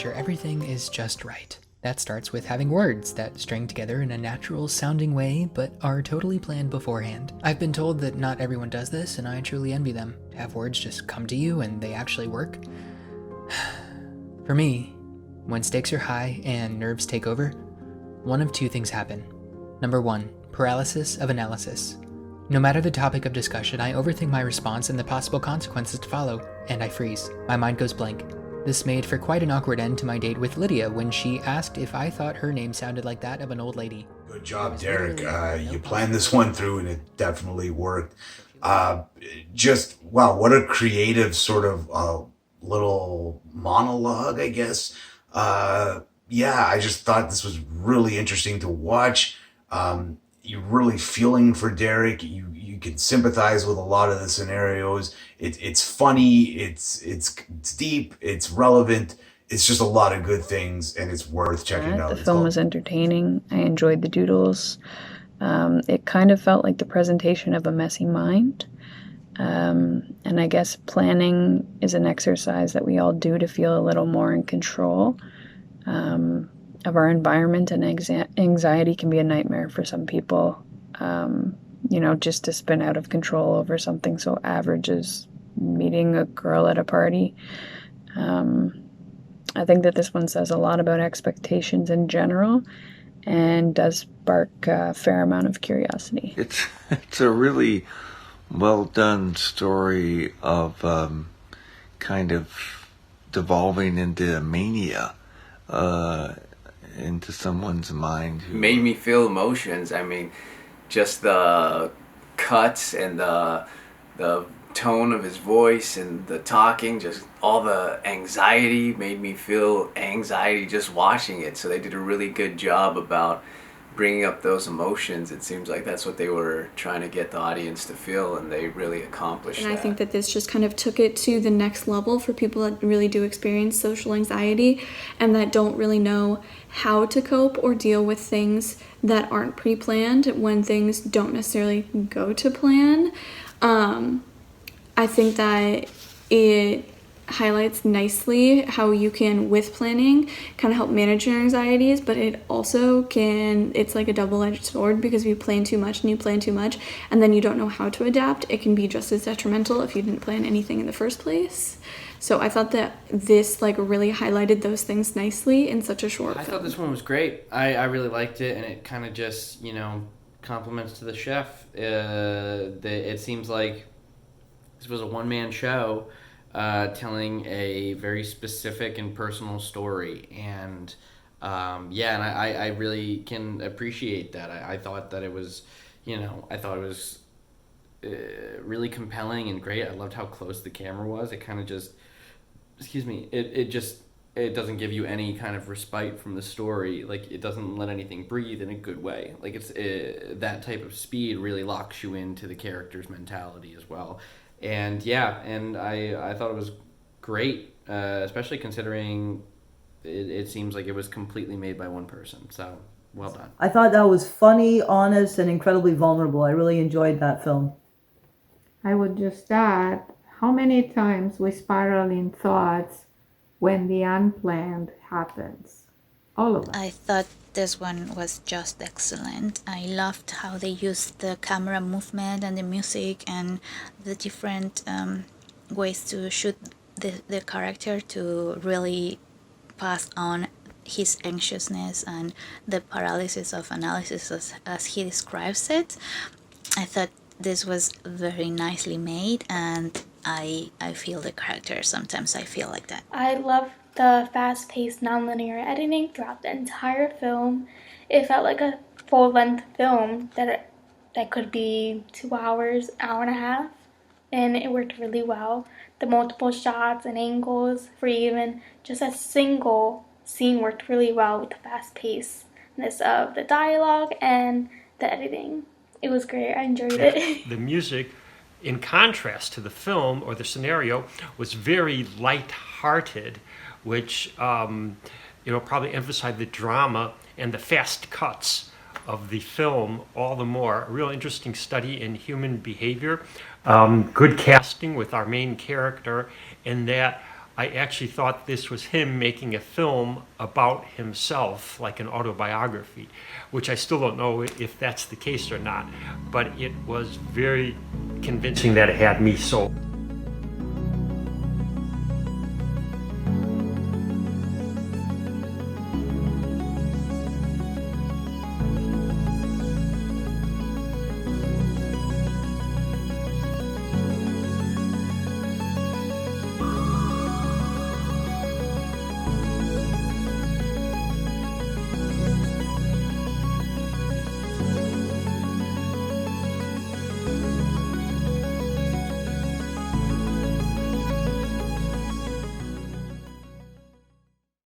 sure everything is just right. That starts with having words that string together in a natural sounding way, but are totally planned beforehand. I've been told that not everyone does this, and I truly envy them. To have words just come to you and they actually work. For me, when stakes are high and nerves take over, one of two things happen. Number one, paralysis of analysis. No matter the topic of discussion, I overthink my response and the possible consequences to follow, and I freeze. My mind goes blank. This made for quite an awkward end to my date with Lydia when she asked if I thought her name sounded like that of an old lady. Good job, Derek. You planned this one through and it definitely worked. Just, wow, what a creative sort of little monologue, I guess. Yeah, I just thought this was really interesting to watch. You're really feeling for Derek. You can sympathize with a lot of the scenarios. It's funny. It's deep. It's relevant. It's just a lot of good things, and it's worth checking out. The film was entertaining. I enjoyed the doodles. It kind of felt like the presentation of a messy mind. And I guess planning is an exercise that we all do to feel a little more in control of our environment, and anxiety can be a nightmare for some people. Just to spin out of control over something so average as meeting a girl at a party. I think that this one says a lot about expectations in general and does spark a fair amount of curiosity. It's a really well done story of kind of devolving into mania into someone's mind. Made me feel emotions. I mean, just the cuts and the tone of his voice and the talking, just all the anxiety made me feel anxiety just watching it. So they did a really good job about bringing up those emotions. It seems like that's what they were trying to get the audience to feel, and they really accomplished that. And I think that this just kind of took it to the next level for people that really do experience social anxiety and that don't really know how to cope or deal with things that aren't pre-planned when things don't necessarily go to plan. I think that it highlights nicely how you can, with planning, kind of help manage your anxieties, but it also it's like a double-edged sword, because if you plan too much and then you don't know how to adapt, it can be just as detrimental if you didn't plan anything in the first place. So I thought that this really highlighted those things nicely in such a short film. I thought this one was great. I really liked it, and it kind of just, compliments to the chef. It seems like this was a one-man show telling a very specific and personal story, and I really can appreciate that. I thought that it was, really compelling and great. I loved how close the camera was. It kind of just, it doesn't give you any kind of respite from the story. Like, it doesn't let anything breathe in a good way. Like, that type of speed really locks you into the character's mentality as well. And I thought it was great, especially considering it seems like it was completely made by one person. So, well done. I thought that was funny, honest, and incredibly vulnerable. I really enjoyed that film. I would just add, how many times we spiral in thoughts when the unplanned happens? All of us. I thought this one was just excellent. I loved how they used the camera movement and the music and the different ways to shoot the character to really pass on his anxiousness and the paralysis of analysis as he describes it. I thought this was very nicely made, and I feel the character. Sometimes I feel like that. I love the fast-paced non-linear editing throughout the entire film. It felt like a full-length film that could be 2 hours, hour and a half, and it worked really well. The multiple shots and angles for even just a single scene worked really well with the fast-pacedness of the dialogue and the editing. It was great. I enjoyed it. The music, in contrast to the film or the scenario, was very light-hearted, which probably emphasized the drama and the fast cuts of the film all the more. A real interesting study in human behavior. Good casting with our main character, and that I actually thought this was him making a film about himself, like an autobiography, which I still don't know if that's the case or not, but it was very convincing that it had me sold.